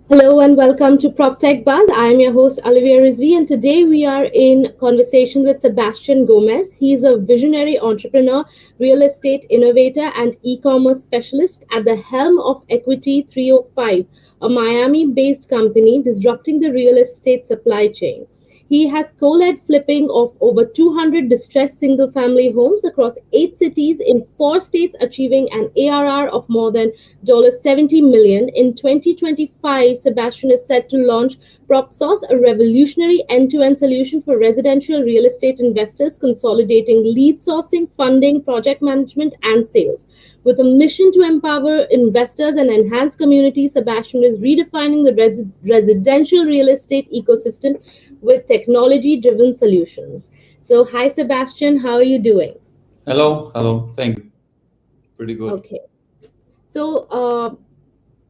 Hello and welcome to PropTech Buzz. I am your host Olivia Rizvi, and today we are in conversation with Sebastian Gomez. He is a visionary entrepreneur, real estate innovator, and e-commerce specialist at the helm of Equity 305, a Miami-based company disrupting the real estate supply chain. He has co-led flipping of over 200 distressed single-family homes across 8 cities in 4 states, achieving an ARR of more than $70 million. In 2025, Sebastian is set to launch PropSource, a revolutionary end-to-end solution for residential real estate investors, consolidating lead sourcing, funding, project management, and sales. With a mission to empower investors and enhance communities, Sebastian is redefining the residential real estate ecosystem with technology driven solutions. So, hi, Sebastian, how are you doing? Hello. Thank you. Pretty good. Okay. So,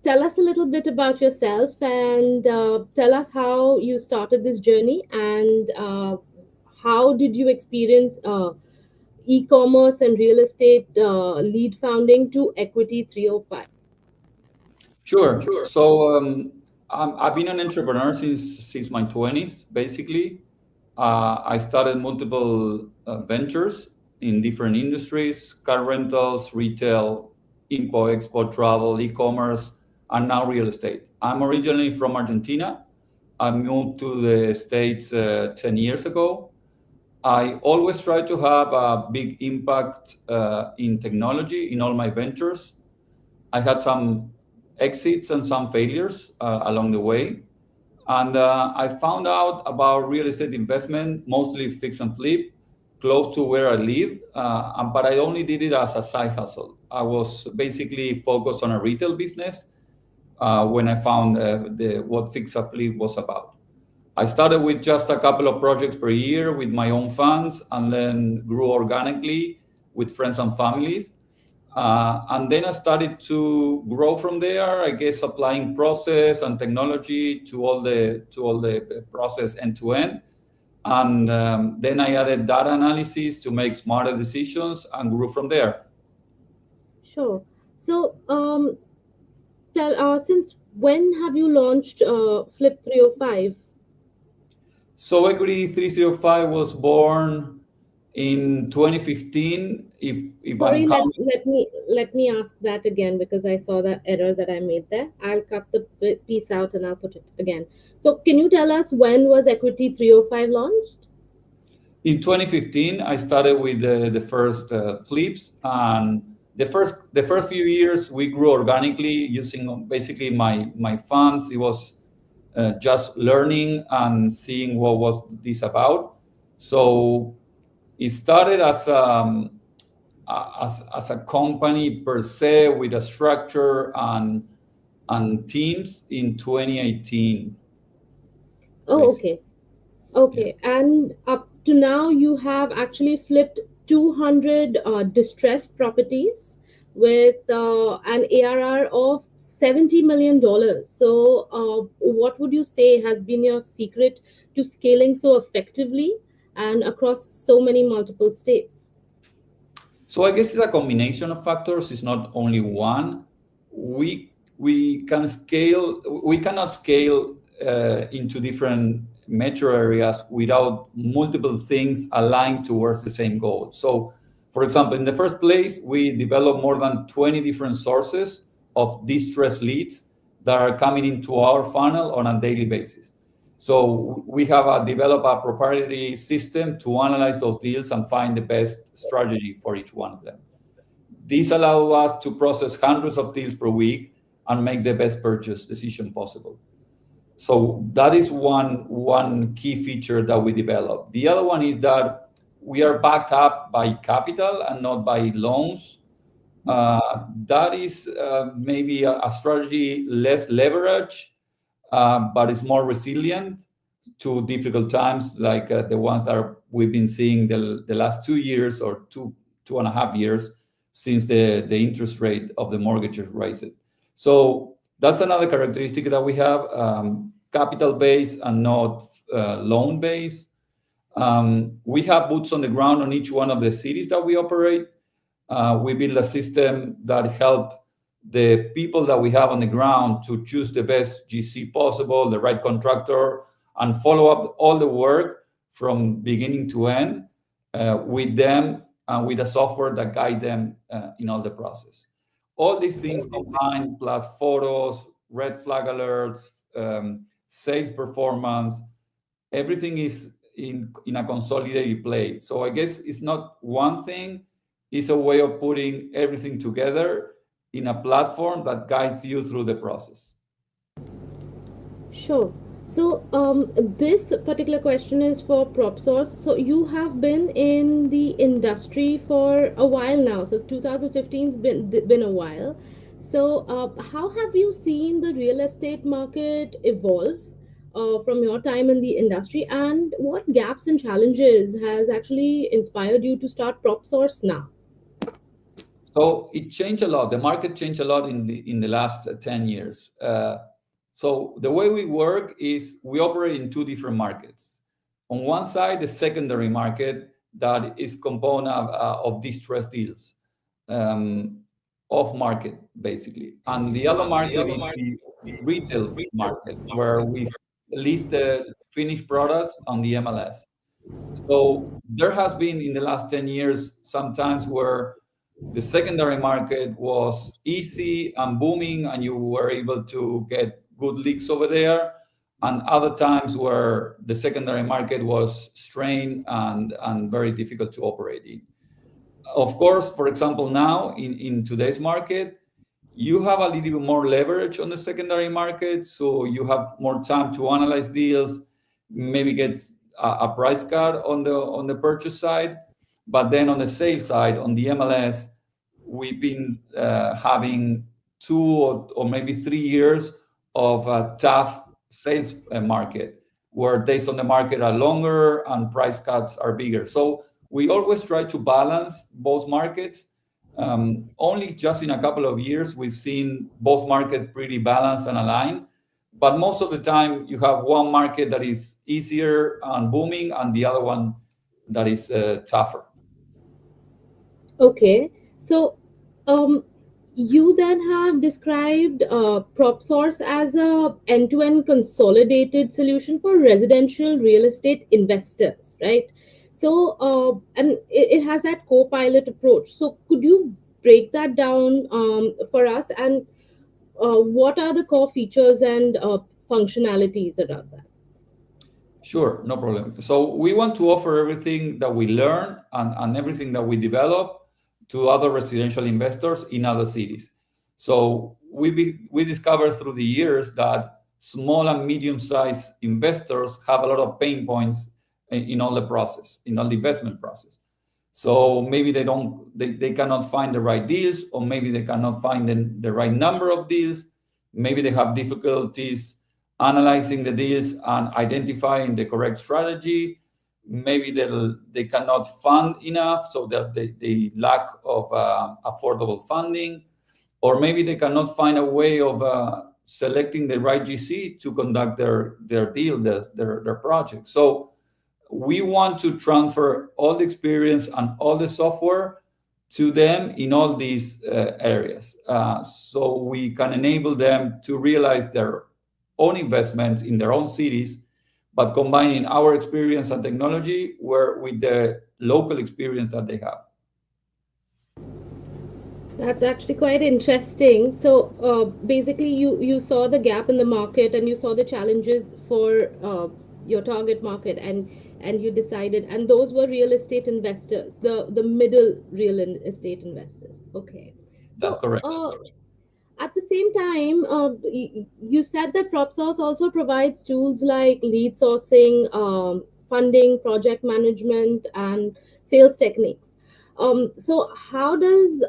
tell us a little bit about yourself and tell us how you started this journey and how did you experience e-commerce and real estate lead founding to Equity 305. Sure. I've been an entrepreneur since my 20s, basically. I started multiple ventures in different industries: car rentals, retail, import, export, travel, e-commerce, and now real estate. I'm originally from Argentina. I moved to the States 10 years ago. I always try to have a big impact in technology in all my ventures. I had some exits and some failures along the way. And I found out about real estate investment, mostly fix and flip, close to where I live. But I only did it as a side hustle. I was basically focused on a retail business when I found what fix and flip was about. I started with just a couple of projects per year with my own funds, and then grew organically with friends and families. And then I started to grow from there. I guess applying process and technology to all the process end to end. And then I added data analysis to make smarter decisions and grew from there. Sure. So, tell since when have you launched Flip 305? So Equity 305 was born in 2015. If I'm Sorry, counting, let me ask that again because I saw the error that I made there. I'll cut the piece out and I'll put it again. So, can you tell us when was Equity 305 launched? in 2015, I started with the first flips, and the first few years we grew organically using basically my funds. It was just learning and seeing what was this about. So it started as a company per se with a structure and teams in 2018, Oh, basically. okay. Yeah. Okay. And up to now, you have actually flipped 200 distressed properties with an ARR of $70 million. So, what would you say has been your secret to scaling so effectively and across so many multiple states? So I guess it's a combination of factors. It's not only one. We can scale. We cannot scale into different metro areas without multiple things aligned towards the same goal. So, for example, in the first place, we develop more than 20 different sources of distress leads that are coming into our funnel on a daily basis. So we have developed a proprietary system to analyze those deals and find the best strategy for each one of them. This allows us to process hundreds of deals per week and make the best purchase decision possible. So that is one key feature that we developed. The other one is that we are backed up by capital and not by loans. That is maybe a strategy less leverage, but it's more resilient to difficult times like the ones that we've been seeing the last 2 years or 2.5 years since the interest rate of the mortgages raised. So that's another characteristic that we have, capital base and not loan base. We have boots on the ground on each one of the cities that we operate. We build a system that help the people that we have on the ground to choose the best GC possible, the right contractor, and follow up all the work from beginning to end with them and with a software that guide them in all the process. All these things combined, plus photos, red flag alerts, sales performance, everything is in a consolidated play. So I guess it's not one thing, it's a way of putting everything together in a platform that guides you through the process. Sure. So, this particular question is for PropSource. So, you have been in the industry for a while now. So, 2015's been a while. So, how have you seen the real estate market evolve from your time in the industry, and what gaps and challenges has actually inspired you to start PropSource now? So it changed a lot. The market changed a lot in the last 10 years. So the way we work is we operate in two different markets. On one side, the secondary market that is component of distressed deals, off market basically, and the other market is the retail market where we list the finished products on the MLS. So there has been in the last 10 years sometimes where the secondary market was easy and booming and you were able to get good leaks over there, and other times where the secondary market was strained and very difficult to operate in. Of course, for example, now in today's market, you have a little bit more leverage on the secondary market, so you have more time to analyze deals, maybe get a price cut on the purchase side. But then on the sales side, on the MLS, we've been having 2 or maybe 3 years of a tough sales market, where days on the market are longer and price cuts are bigger. So we always try to balance both markets. Only just in a couple of years, we've seen both markets pretty balanced and aligned. But most of the time, you have one market that is easier and booming, and the other one that is tougher. Okay, so you then have described PropSource as a end-to-end consolidated solution for residential real estate investors, right? So, and it has that co-pilot approach. So, could you break that down for us? And what are the core features and functionalities around that? Sure, no problem. So we want to offer everything that we learn and everything that we develop to other residential investors in other cities. So we discovered through the years that small and medium-sized investors have a lot of pain points in all the process, in all the investment process. So maybe they cannot find the right deals, or maybe they cannot find the right number of deals. Maybe they have difficulties analyzing the deals and identifying the correct strategy. Maybe they cannot fund enough, so that they lack of affordable funding, or maybe they cannot find a way of selecting the right GC to conduct their deal, their project. So we want to transfer all the experience and all the software to them in all these areas, so we can enable them to realize their own investments in their own cities, but combining our experience and technology with the local experience that they have. That's actually quite interesting. So basically, you saw the gap in the market and you saw the challenges for your target market, and you decided, and those were real estate investors, the middle real estate investors. Okay. That's So correct. at the same time, you said that PropSource also provides tools like lead sourcing, funding, project management, and sales techniques. So, how does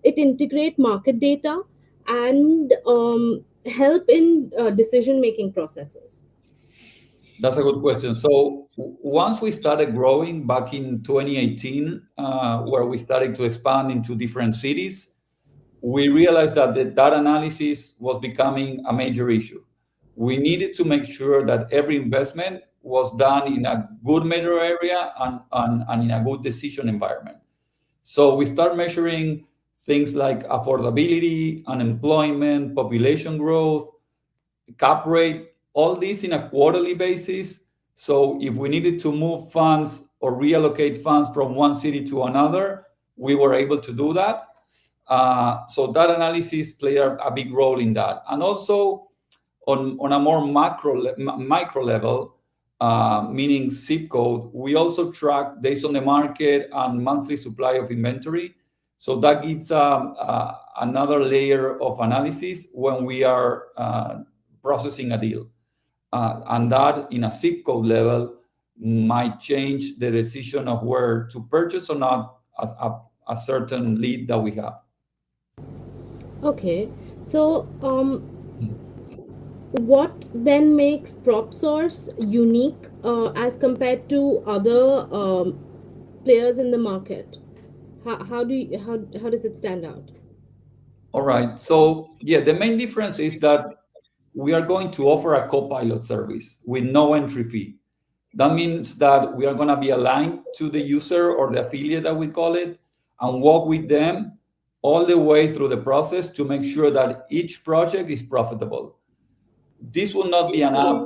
it integrate market data and help in decision making processes? That's a good question. So once we started growing back in 2018, where we started to expand into different cities, we realized that the data analysis was becoming a major issue. We needed to make sure that every investment was done in a good metro area and in a good decision environment. So we start measuring things like affordability, unemployment, population growth, cap rate, all this in a quarterly basis. So if we needed to move funds or reallocate funds from one city to another, we were able to do that. So that analysis played a big role in that. And also on a more micro level, meaning zip code, we also track days on the market and monthly supply of inventory. So that gives another layer of analysis when we are processing a deal. And that in a zip code level might change the decision of where to purchase or not a certain lead that we have. Okay, so what then makes PropSource unique as compared to other players in the market? How does it stand out? All right. So yeah, the main difference is that we are going to offer a co-pilot service with no entry fee. That means that we are going to be aligned to the user or the affiliate that we call it and walk with them all the way through the process to make sure that each project is profitable. This will not be an app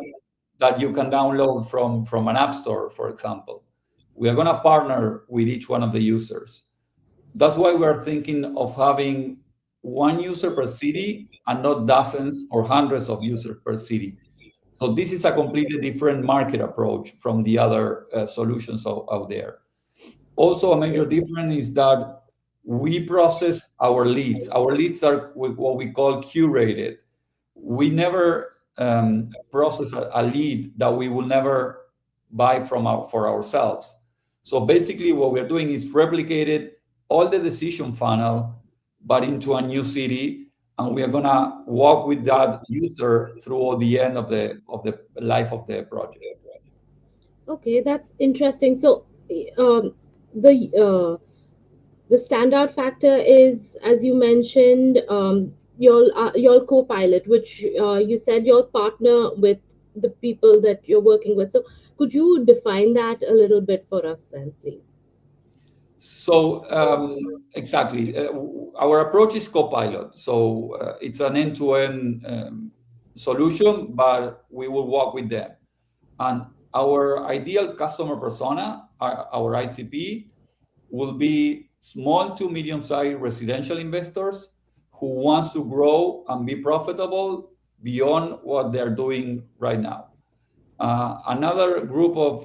that you can download from an app store, for example. We are going to partner with each one of the users. That's why we're thinking of having one user per city and not dozens or hundreds of users per city. So this is a completely different market approach from the other solutions out there. Also, a major difference is that we process our leads. Our leads are what we call curated. We never process a lead that we will never buy for ourselves. So basically, what we're doing is replicated all the decision funnel, but into a new city, and we are gonna walk with that user through the end of the life of the project. Okay, that's interesting. So, um, the the standout factor is, as you mentioned, your co-pilot, which you said you'll partner with the people that you're working with. So, could you define that a little bit for us, then, please? So exactly, our approach is Copilot. So it's an end-to-end solution, but we will walk with them. And our ideal customer persona, our ICP, will be small to medium-sized residential investors who wants to grow and be profitable beyond what they're doing right now. Another group of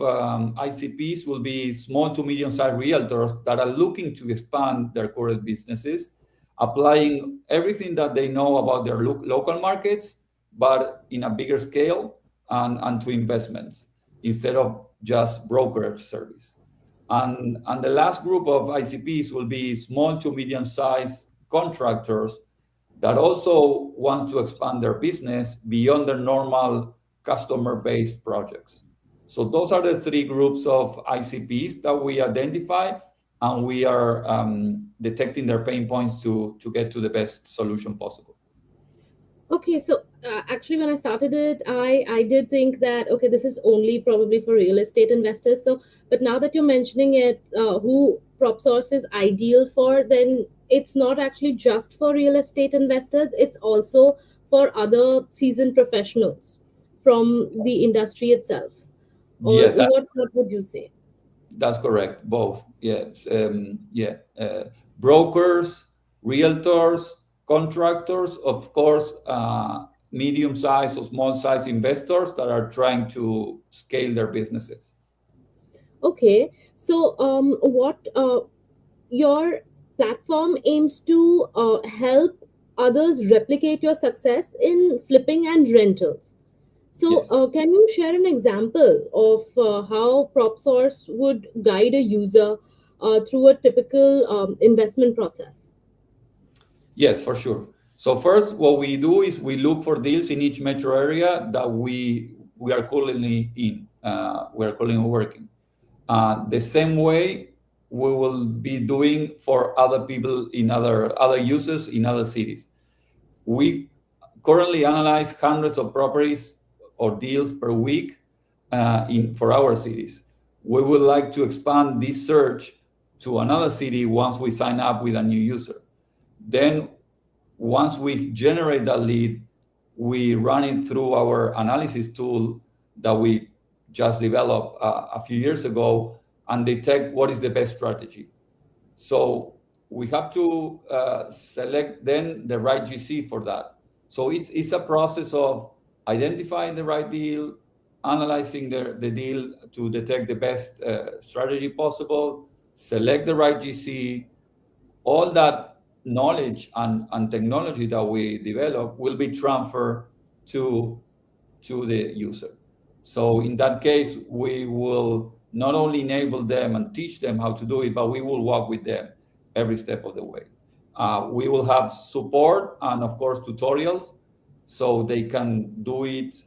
ICPs will be small to medium-sized realtors that are looking to expand their current businesses, applying everything that they know about their local markets, but in a bigger scale and to investments instead of just brokerage service. And the last group of ICPs will be small to medium-sized contractors that also want to expand their business beyond their normal customer-based projects. So those are the three groups of ICPs that we identify, and we are detecting their pain points to get to the best solution possible. Okay, so actually, when I started it, I did think that okay, this is only probably for real estate investors. So, but now that you're mentioning it, who PropSource is ideal for, then it's not actually just for real estate investors. It's also for other seasoned professionals from the industry itself. Or Yeah, what would you say? that's correct. Both. Yes. Brokers, realtors, contractors, of course, medium-sized or small-sized investors that are trying to scale their businesses. Okay, so what your platform aims to help others replicate your success in flipping and rentals. So, Yes. can you share an example of how PropSource would guide a user through a typical investment process? Yes, for sure. So first, what we do is we look for deals in each metro area that we are currently in. We are currently working. The same way we will be doing for other people in other users in other cities. We currently analyze hundreds of properties or deals per week in for our cities. We would like to expand this search to another city once we sign up with a new user. Then once we generate that lead, we run it through our analysis tool that we just developed a few years ago and detect what is the best strategy. So we have to select then the right GC for that. So it's a process of identifying the right deal, analyzing the deal to detect the best strategy possible, select the right GC. All that knowledge and technology that we develop will be transferred to the user. So in that case, we will not only enable them and teach them how to do it, but we will walk with them every step of the way. We will have support and, of course, tutorials so they can do it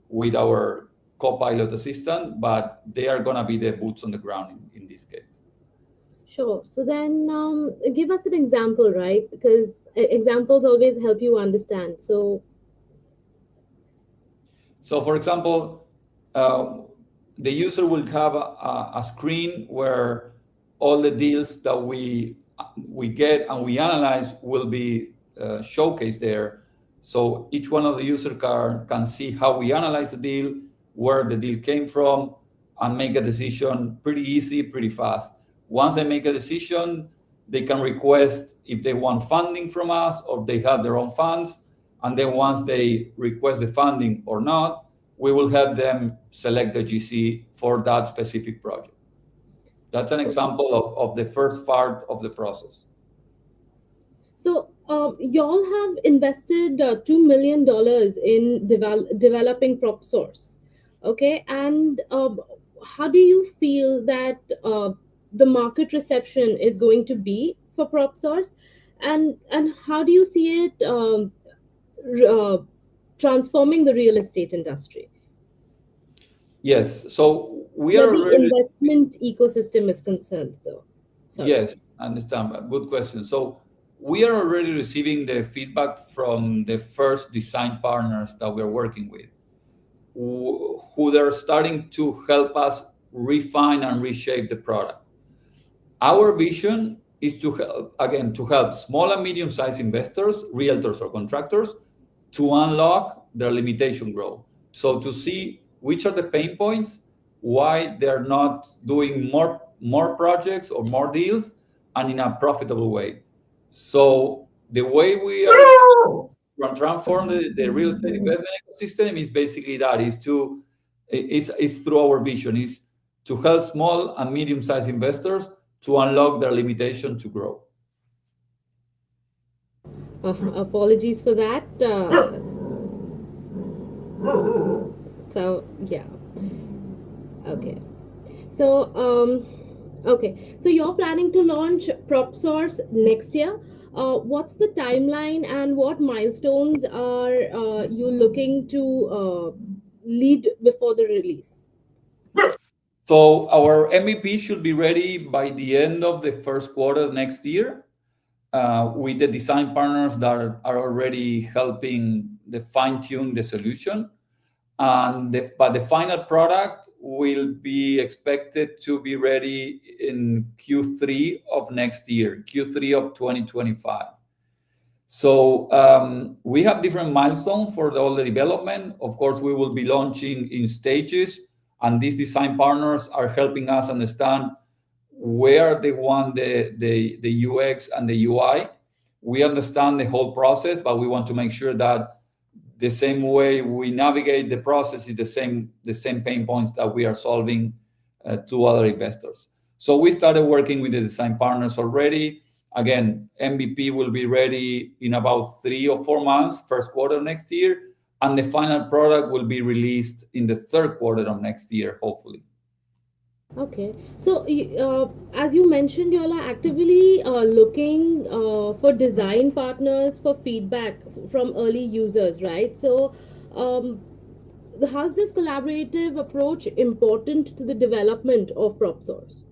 with our Copilot assistant, but they are going to be the boots on the ground in this case. Sure. So then, give us an example, right? Because examples always help you understand. So, for example, the user will have a screen where all the deals that we get and we analyze will be showcased there. So each one of the user can see how we analyze the deal, where the deal came from, and make a decision pretty easy, pretty fast. Once they make a decision, they can request if they want funding from us or if they have their own funds. And then once they request the funding or not, we will help them select the GC for that specific project. That's an example of the first part of the process. So, y'all have invested $2 million in developing PropSource, okay? And how do you feel that the market reception is going to be for PropSource, and how do you see it transforming the real estate industry? Yes, so we Where are the already. investment ecosystem is concerned, though. Sorry. Yes, I understand. Good question. So we are already receiving the feedback from the first design partners that we're working with, who they're starting to help us refine and reshape the product. Our vision is to help, again, to help small and medium-sized investors, realtors or contractors, to unlock their limitation growth. So to see which are the pain points, why they're not doing more projects or more deals, and in a profitable way. So the way we are transform the real estate investment ecosystem is basically that is through our vision is to help small and medium-sized investors to unlock their limitation to grow. Apologies for that. So yeah, okay. So so you're planning to launch PropSource next year. What's the timeline and what milestones are you looking to lead before the release? So our MVP should be ready by the end of the first quarter next year, with the design partners that are already helping the fine-tune the solution. But the final product will be expected to be ready in Q3 of next year, Q3 of 2025. So we have different milestones for all the development. Of course, we will be launching in stages, and these design partners are helping us understand where they want the UX and the UI. We understand the whole process, but we want to make sure that the same way we navigate the process is the same pain points that we are solving to other investors. So we started working with the design partners already. Again, MVP will be ready in about 3 or 4 months, first quarter next year, and the final product will be released in the third quarter of next year, hopefully. Okay, so as you mentioned, you all are actively looking for design partners for feedback from early users, right? So, how's this collaborative approach important to the development of PropSource?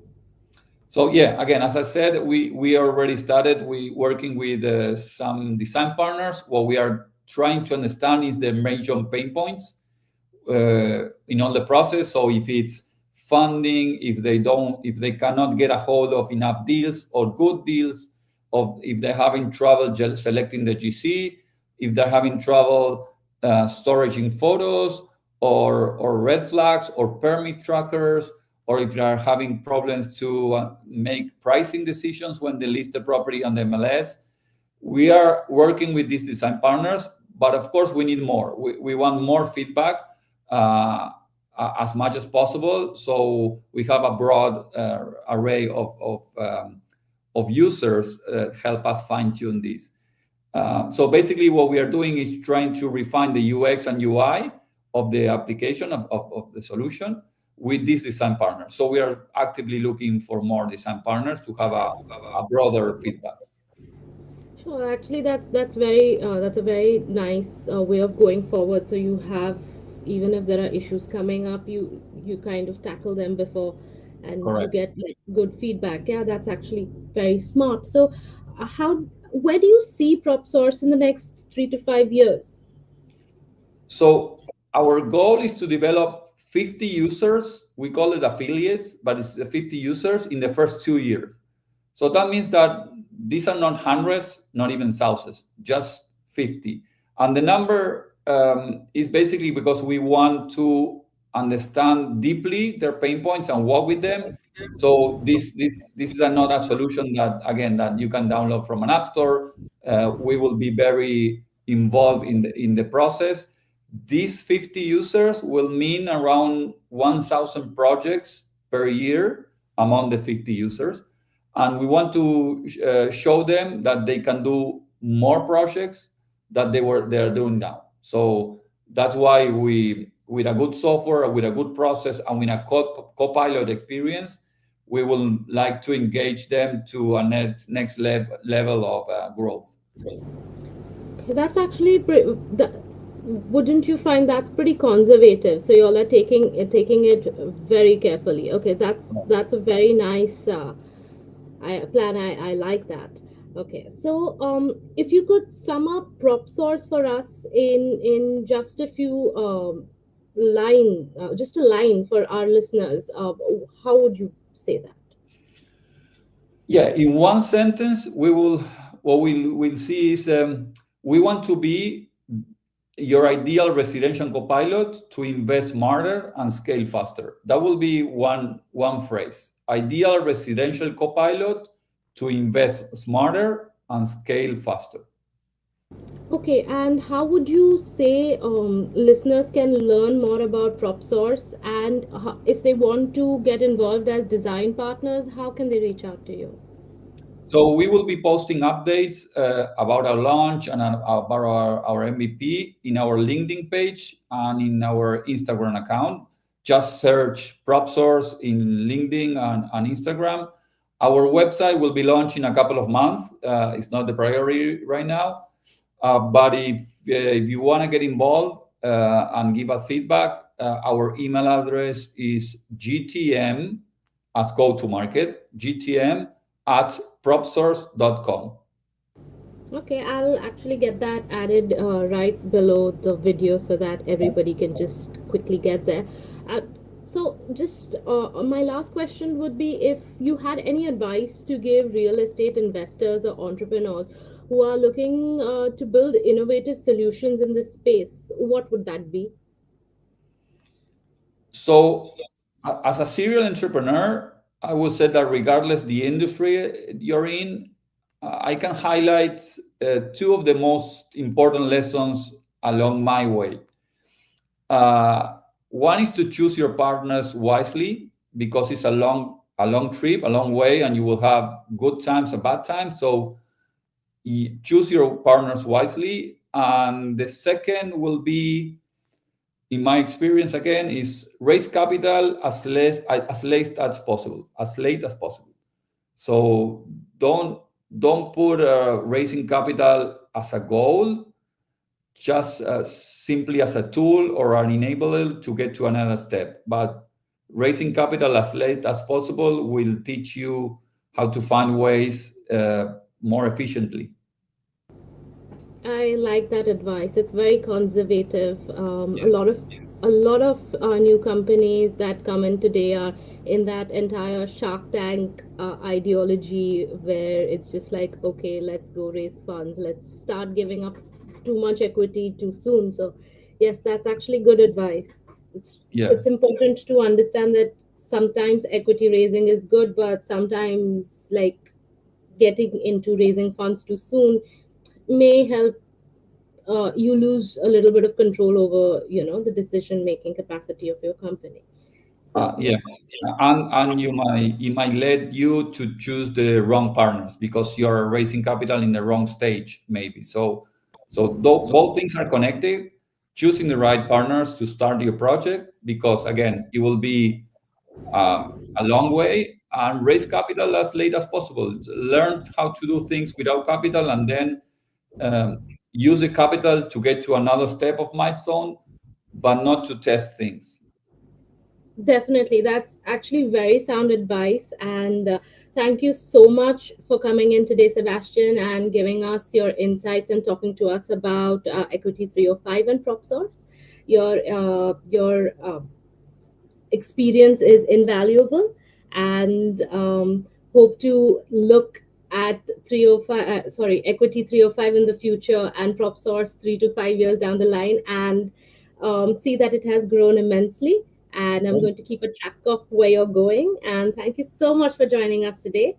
So yeah, again, as I said, we already started working with some design partners. What we are trying to understand is the major pain points in all the process. So if it's funding, if they cannot get a hold of enough deals or good deals, of if they're having trouble selecting the GC, if they're having trouble storing photos, or red flags or permit trackers, or if they are having problems to make pricing decisions when they list the property on the MLS. We are working with these design partners, but of course we need more. We want more feedback as much as possible, so we have a broad array of users help us fine-tune this. So basically what we are doing is trying to refine the UX and UI of the application of the solution with these design partners. So we are actively looking for more design partners to have a broader feedback. Sure, actually, that's a very nice way of going forward. So you have, even if there are issues coming up, you kind of tackle them before, and you Correct. get like good feedback. Yeah, that's actually very smart. So, how where do you see PropSource in the next 3 to 5 years? So our goal is to develop 50 users. We call it affiliates, but it's 50 users in the first 2 years. So that means that these are not hundreds, not even thousands, just 50. And the number is basically because we want to understand deeply their pain points and work with them. So this is not a solution that, again, that you can download from an app store. We will be very involved in the process. These 50 users will mean around 1,000 projects per year among the 50 users. And we want to show them that they can do more projects that they're doing now. So that's why we, with a good software, with a good process, and with a co-pilot experience, we will like to engage them to a next level of growth. That's actually wouldn't you find that's pretty conservative? So y'all are taking it very carefully. Okay, that's a very nice plan. I like that. Okay, so if you could sum up PropSource for us in just a few just a line for our listeners, how would you say that? Yeah, in one sentence, what we'll see is we want to be your ideal residential copilot to invest smarter and scale faster. That will be one phrase. Ideal residential copilot to invest smarter and scale faster. Okay, and how would you say listeners can learn more about PropSource, and if they want to get involved as design partners, how can they reach out to you? So we will be posting updates about our launch and about our MVP in our LinkedIn page and in our Instagram account. Just search PropSource in LinkedIn and Instagram. Our website will be launched in a couple of months. It's not the priority right now. But if you want to get involved and give us feedback, our email address is gtm as go to market, gtm at propsource.com. Okay, I'll actually get that added right below the video so that everybody can just quickly get there. Uh, so, just my last question would be, if you had any advice to give real estate investors or entrepreneurs who are looking to build innovative solutions in this space, what would that be? So, as a serial entrepreneur, I would say that regardless the industry you're in, I can highlight two of the most important lessons along my way. One is to choose your partners wisely, because it's a long trip, a long way, and you will have good times and bad times. So you choose your partners wisely. And the second will be, in my experience again, is raise capital as late as possible, as late as possible. So don't put raising capital as a goal, just simply as a tool or an enabler to get to another step. But raising capital as late as possible will teach you how to find ways more efficiently. I like that advice. It's very conservative. Yeah. A lot of a lot of new companies that come in today are in that entire Shark Tank ideology where it's just like, okay, let's go raise funds, let's start giving up too much equity too soon. So, yes, that's actually good advice. It's Yeah. it's important to understand that sometimes equity raising is good, but sometimes like getting into raising funds too soon may help you lose a little bit of control over the decision making capacity of your company. So Yeah, yes. and it might lead you to choose the wrong partners because you're raising capital in the wrong stage, maybe. So both things are connected. Choosing the right partners to start your project, because again, it will be a long way, and raise capital as late as possible. Learn how to do things without capital, and then use the capital to get to another step of milestone, but not to test things. Definitely, that's actually very sound advice. And thank you so much for coming in today, Sebastian, and giving us your insights and talking to us about Equity 305 and PropSource. Your experience is invaluable, and hope to look at 305 sorry equity 305 in the future and PropSource 3 to 5 years down the line, and see that it has grown immensely, and I'm going to keep a track of where you're going. And thank you so much for joining us today.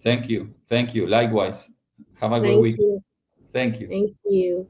Thank you. Thank you. Likewise. Have a great Thank week. you. Thank you. Thank you.